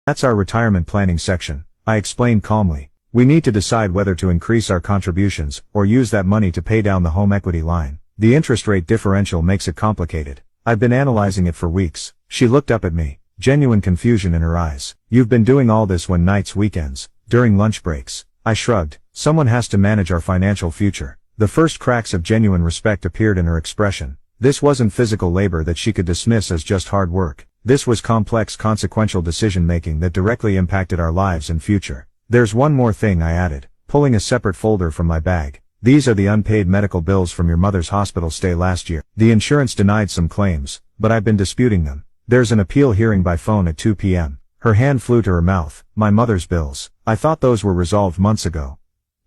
That's our retirement planning section, I explained calmly. We need to decide whether to increase our contributions or use that money to pay down the home equity line. The interest rate differential makes it complicated. I've been analyzing it for weeks. She looked up at me, genuine confusion in her eyes. You've been doing all this when nights, weekends, during lunch breaks. I shrugged. Someone has to manage our financial future. The first cracks of genuine respect appeared in her expression. This wasn't physical labor that she could dismiss as just hard work. This was complex, consequential decision-making that directly impacted our lives and future. There's one more thing, I added, pulling a separate folder from my bag. These are the unpaid medical bills from your mother's hospital stay last year. The insurance denied some claims, but I've been disputing them. There's an appeal hearing by phone at 2 p.m. Her hand flew to her mouth. My mother's bills. I thought those were resolved months ago.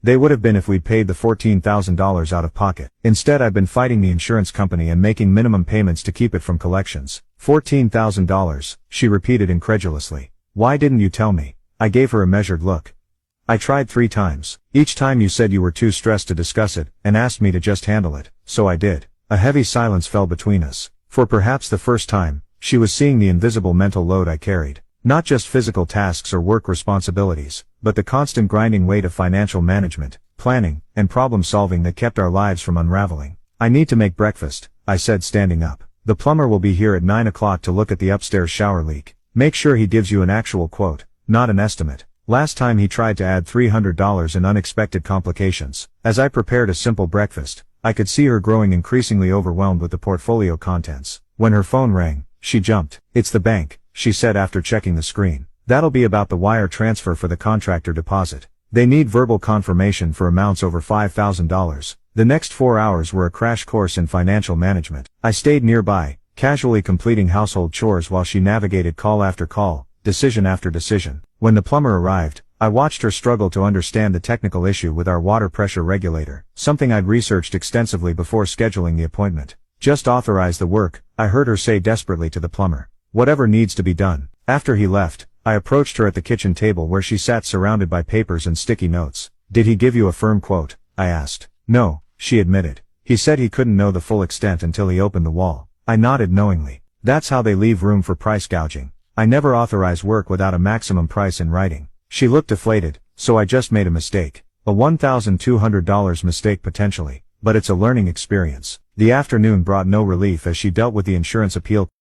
They would have been if we'd paid the $14,000 out of pocket. Instead, I've been fighting the insurance company and making minimum payments to keep it from collections. $14,000, she repeated incredulously. Why didn't you tell me? I gave her a measured look. I tried 3 times. Each time you said you were too stressed to discuss it, and asked me to just handle it. So I did. A heavy silence fell between us. For perhaps the first time, she was seeing the invisible mental load I carried. Not just physical tasks or work responsibilities, but the constant grinding weight of financial management, planning, and problem solving that kept our lives from unraveling. I need to make breakfast, I said, standing up. The plumber will be here at 9 o'clock to look at the upstairs shower leak. Make sure he gives you an actual quote, not an estimate. Last time he tried to add $300 in unexpected complications. As I prepared a simple breakfast, I could see her growing increasingly overwhelmed with the portfolio contents. When her phone rang, she jumped. It's the bank, she said after checking the screen. That'll be about the wire transfer for the contractor deposit. They need verbal confirmation for amounts over $5,000. The next 4 hours were a crash course in financial management. I stayed nearby, casually completing household chores while she navigated call after call, decision after decision. When the plumber arrived, I watched her struggle to understand the technical issue with our water pressure regulator, something I'd researched extensively before scheduling the appointment. Just authorize the work, I heard her say desperately to the plumber. Whatever needs to be done. After he left, I approached her at the kitchen table where she sat surrounded by papers and sticky notes. Did he give you a firm quote? I asked. No, she admitted. He said he couldn't know the full extent until he opened the wall. I nodded knowingly. That's how they leave room for price gouging. I never authorize work without a maximum price in writing. She looked deflated, so I just made a mistake. A $1,200 mistake potentially, but it's a learning experience. The afternoon brought no relief as she dealt with the insurance appeal